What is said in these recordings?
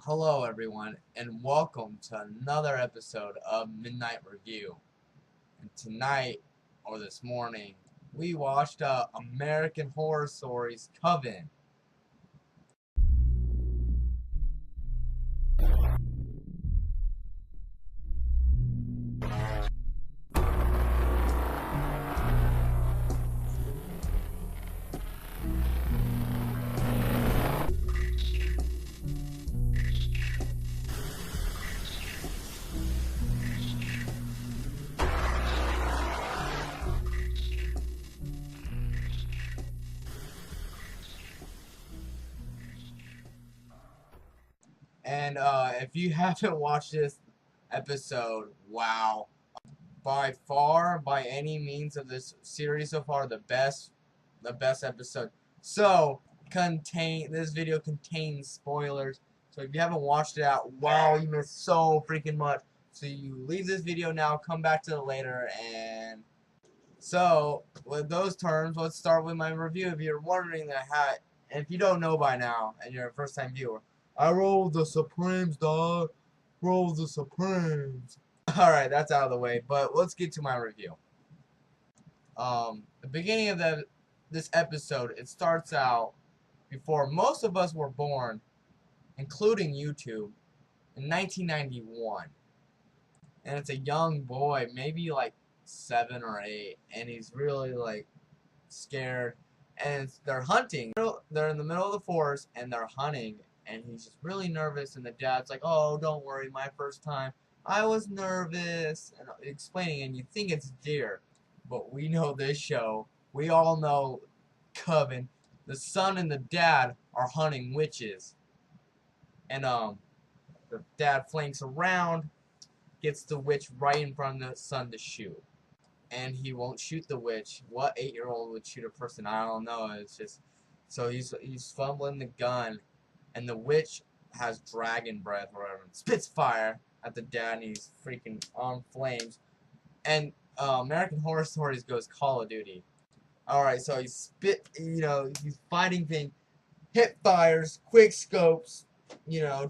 Hello everyone and welcome to another episode of Midnight Review. And tonight, or this morning, we watched American Horror Stories Coven. And if you haven't watched this episode, wow. By far, by any means of this series so far, the best episode. So, this video contains spoilers. So if you haven't watched it out, wow, you missed so freaking much. So you leave this video now, come back to it later, and so with those terms, let's start with my review. If you're wondering and if you don't know by now, and you're a first-time viewer, I rolled the Supremes, dog. Roll the Supremes. Alright, that's out of the way, but let's get to my review. The beginning of this episode, it starts out before most of us were born, including YouTube, in 1991. And it's a young boy, maybe like 7 or 8, and he's really like scared. And they're hunting. They're in the middle of the forest and they're hunting, and he's just really nervous. And the dad's like, "Oh, don't worry, my first time, I was nervous," and explaining. And you think it's deer, but we know this show. We all know Coven. The son and the dad are hunting witches, and the dad flanks around, gets the witch right in front of the son to shoot. And he won't shoot the witch. What 8-year-old would shoot a person? I don't know. It's just so he's fumbling the gun, and the witch has dragon breath or whatever, and spits fire at the dad, and he's freaking on flames. And American Horror Stories goes Call of Duty. All right, so he's fighting thing, hip fires, quick scopes,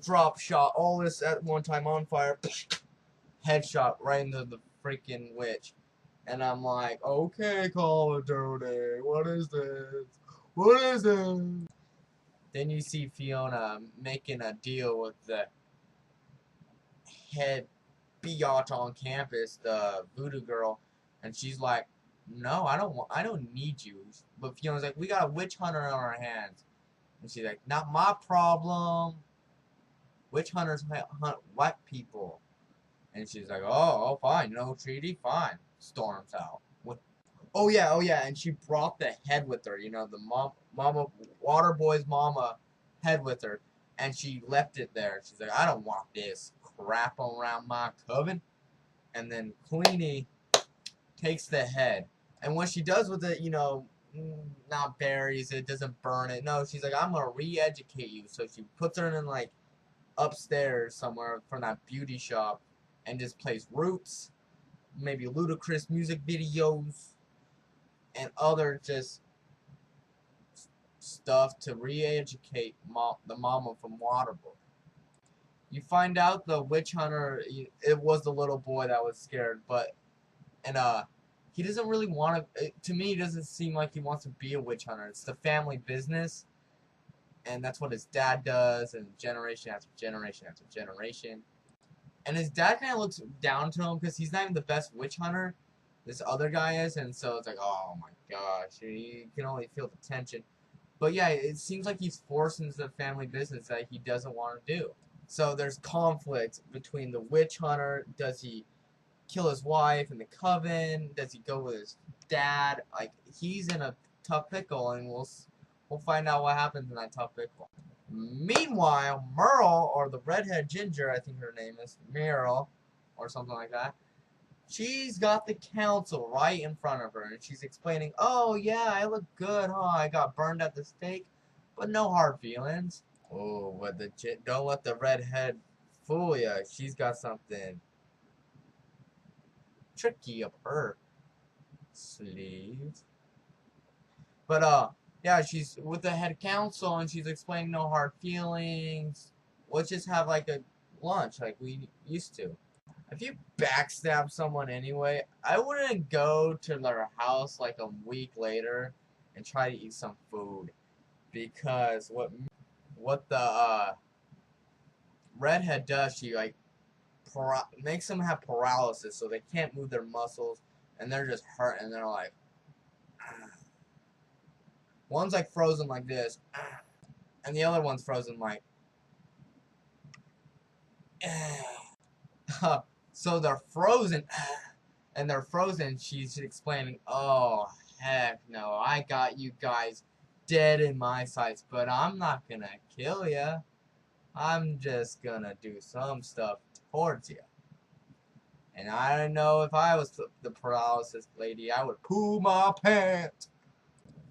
drop shot, all this at one time on fire, headshot right into the freaking witch. And I'm like, okay, Call of Duty, what is this? What is this? Then you see Fiona making a deal with the head biatch on campus, the voodoo girl, and she's like, "No, I don't need you." But Fiona's like, "We got a witch hunter on our hands," and she's like, "Not my problem. Witch hunters hunt white people." And she's like, "Oh, fine, no treaty, fine." Storms out. Oh yeah, and she brought the head with her. The mama, Waterboy's mama, head with her, and she left it there. She's like, "I don't want this crap around my coven." And then Queenie takes the head, and what she does with it, not buries it, doesn't burn it. No, she's like, "I'm gonna re-educate you." So she puts her in like upstairs somewhere from that beauty shop, and just plays Roots, maybe ludicrous music videos, and other just stuff to re-educate the mama from Waterboy. You find out the witch hunter, it was the little boy that was scared, and he doesn't really want to me, it doesn't seem like he wants to be a witch hunter. It's the family business, and that's what his dad does, and generation after generation after generation. And his dad kind of looks down to him because he's not even the best witch hunter. This other guy is, and so it's like, oh my gosh, you can only feel the tension. But yeah, it seems like he's forced into the family business that he doesn't want to do. So there's conflict between the witch hunter. Does he kill his wife in the coven? Does he go with his dad? Like, he's in a tough pickle, and we'll find out what happens in that tough pickle. Meanwhile, Merle, or the redhead ginger, I think her name is Meryl, or something like that. She's got the council right in front of her, and she's explaining, "Oh yeah, I look good, huh? I got burned at the stake, but no hard feelings." Oh, but don't let the redhead fool ya. She's got something tricky up her sleeve. But yeah, she's with the head council, and she's explaining no hard feelings, let's just have like a lunch like we used to. If you backstab someone anyway, I wouldn't go to their house like a week later and try to eat some food, because what the redhead does, she like makes them have paralysis, so they can't move their muscles, and they're just hurt, and they're like, ah. One's like frozen like this, ah, and the other one's frozen like, ah. So they're frozen, ah, and they're frozen. She's explaining, oh heck no, I got you guys dead in my sights, but I'm not gonna kill you. I'm just gonna do some stuff towards you. And I don't know, if I was the paralysis lady, I would poo my pants.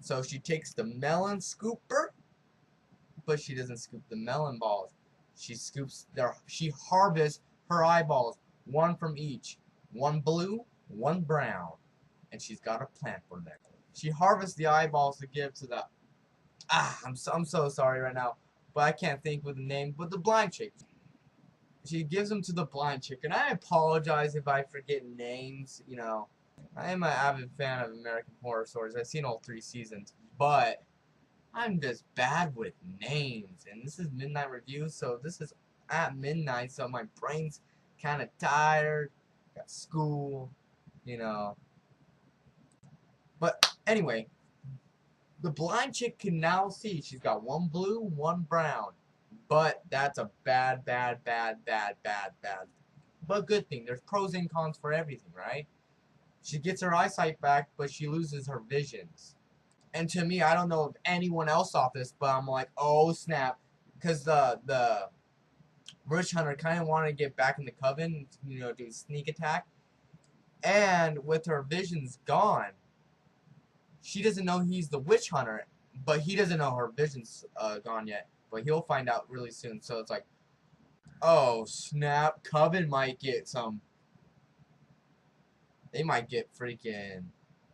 So she takes the melon scooper, but she doesn't scoop the melon balls. She harvests her eyeballs, one from each. One blue, one brown. And she's got a plan for them. She harvests the eyeballs to give to the, I'm so sorry right now, but I can't think of the name, but the blind chick. She gives them to the blind chick, and I apologize if I forget names, you know. I am an avid fan of American Horror Stories. I've seen all 3 seasons, but I'm just bad with names. And this is midnight review, so this is at midnight, so my brain's kind of tired. Got school, you know. But anyway, the blind chick can now see. She's got one blue, one brown. But that's a bad. But good thing. There's pros and cons for everything, right? She gets her eyesight back, but she loses her visions. And to me, I don't know if anyone else saw this, but I'm like, oh snap. Because the witch hunter kind of wanted to get back in the coven, you know, do a sneak attack. And with her visions gone, she doesn't know he's the witch hunter, but he doesn't know her vision's gone yet. But he'll find out really soon. So it's like, oh snap, Coven might get some. They might get freaking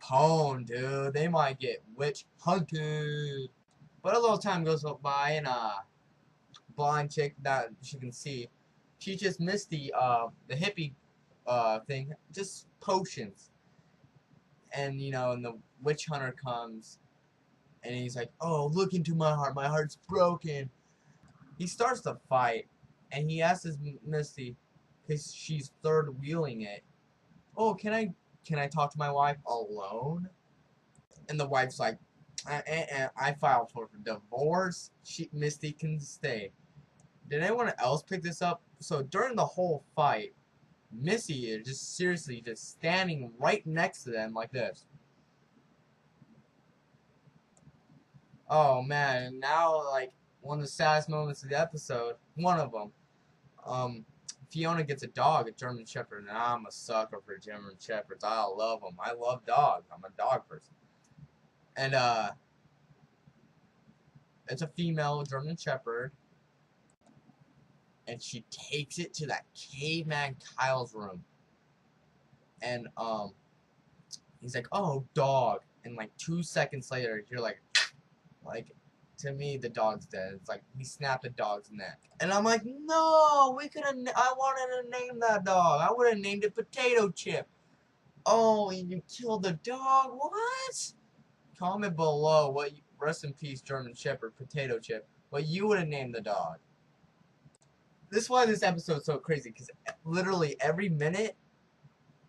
pwned, dude. They might get witch hunted. But a little time goes by, and blind chick that she can see, she just missed the hippie thing, just potions. And you know, and the witch hunter comes, and he's like, oh, look into my heart's broken. He starts to fight, and he asks his Misty, because she's third wheeling it, oh, can I talk to my wife alone? And the wife's like, I filed for divorce. Misty can stay. Did anyone else pick this up? So during the whole fight, Missy is just seriously just standing right next to them like this. Oh man, now like one of the saddest moments of the episode, one of them, Fiona gets a dog, a German Shepherd, and I'm a sucker for German Shepherds. I love them. I love dogs. I'm a dog person. And it's a female German Shepherd, and she takes it to that caveman Kyle's room. And he's like, "Oh, dog." And like 2 seconds later, you're like, to me, the dog's dead. It's like he snapped the dog's neck, and I'm like, no, we could have. I wanted to name that dog. I would have named it Potato Chip. Oh, and you killed the dog? What? Comment below what. Rest in peace, German Shepherd, Potato Chip. What you would have named the dog. This is why this episode's so crazy, because literally every minute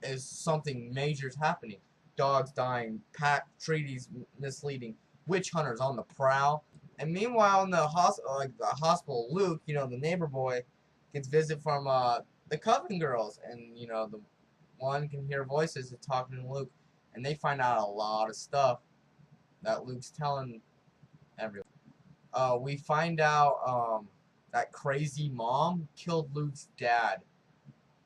is something major's happening. Dogs dying, pack treaties misleading, witch hunters on the prowl. And meanwhile, in the hospital, Luke, you know, the neighbor boy, gets visit from the Coven girls, and you know, the one can hear voices talking to Luke, and they find out a lot of stuff that Luke's telling everyone. We find out that crazy mom killed Luke's dad.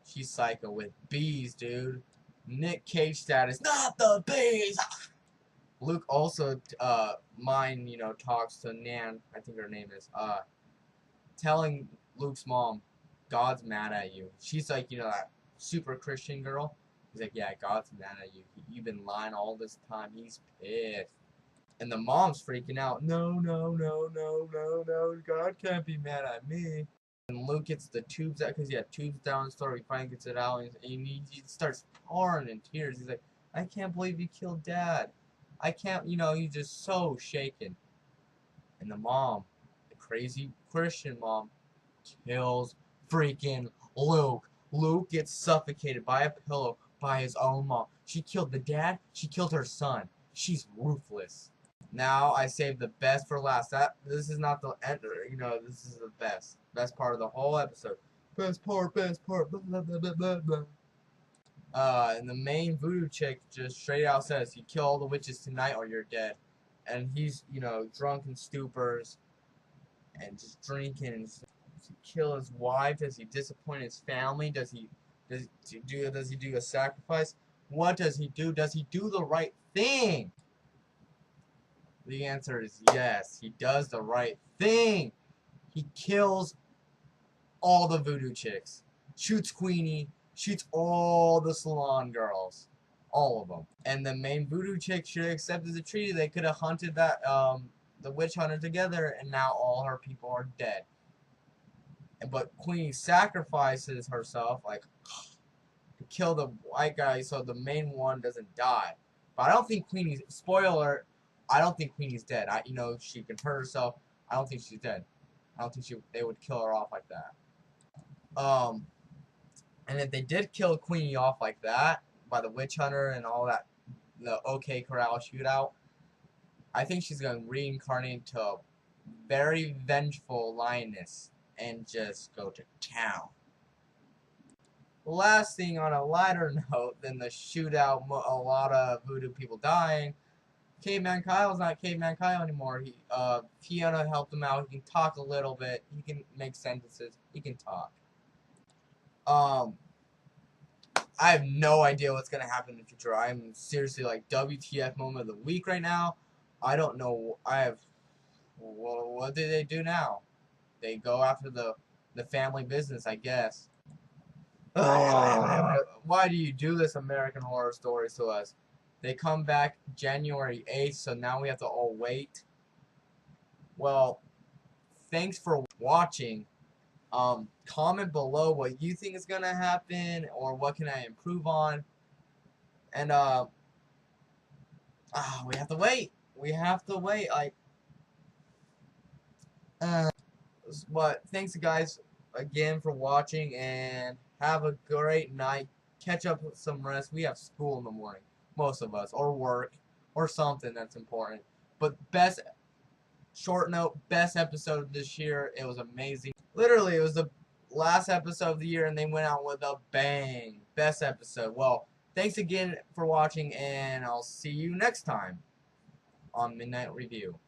She's psycho with bees, dude. Nick Cage status, not the bees. Luke also, you know, talks to Nan, I think her name is, telling Luke's mom, God's mad at you. She's like, you know, that super Christian girl. He's like, yeah, God's mad at you. You've been lying all this time. He's pissed. And the mom's freaking out. No, God can't be mad at me. And Luke gets the tubes out because he had tubes down his throat. He finally gets it out, and he starts pouring in tears. He's like, I can't believe you killed Dad. I can't, he's just so shaken. And the mom, the crazy Christian mom, kills freaking Luke. Luke gets suffocated by a pillow by his own mom. She killed the dad. She killed her son. She's ruthless. Now I saved the best for last. This is not the end. This is the best part of the whole episode. Best part. Blah, blah, blah, blah, blah. And the main voodoo chick just straight out says, "You kill all the witches tonight, or you're dead." And he's drunk in stupors and just drinking. And does he kill his wife? Does he disappoint his family? Does he do a sacrifice? What does he do? Does he do the right thing? The answer is yes. He does the right thing. He kills all the voodoo chicks. Shoots Queenie. Shoots all the salon girls. All of them. And the main voodoo chick should have accepted the treaty. They could have hunted that the witch hunter together, and now all her people are dead. But Queenie sacrifices herself, like, to kill the white guy so the main one doesn't die. But I don't think Queenie's, spoiler, I don't think Queenie's dead. She can hurt herself. I don't think she's dead. I don't think they would kill her off like that. And if they did kill Queenie off like that, by the witch hunter and all that, the OK Corral shootout, I think she's going to reincarnate into a very vengeful lioness and just go to town. Last thing, on a lighter note than the shootout, a lot of voodoo people dying, Caveman Kyle's not Caveman Kyle anymore. Fiona helped him out. He can talk a little bit. He can make sentences. He can talk. I have no idea what's going to happen in the future. I'm seriously like WTF moment of the week right now. I don't know. Well, what do they do now? They go after the family business, I guess. Why do you do this, American Horror Stories, to us? They come back January 8th, so now we have to all wait. Well, thanks for watching. Comment below what you think is gonna happen, or what can I improve on. And we have to wait. We have to wait. But thanks guys again for watching, and have a great night. Catch up with some rest. We have school in the morning, most of us, or work, or something that's important. But short note, best episode of this year. It was amazing. Literally, it was the last episode of the year, and they went out with a bang. Best episode. Well, thanks again for watching, and I'll see you next time on Midnight Review.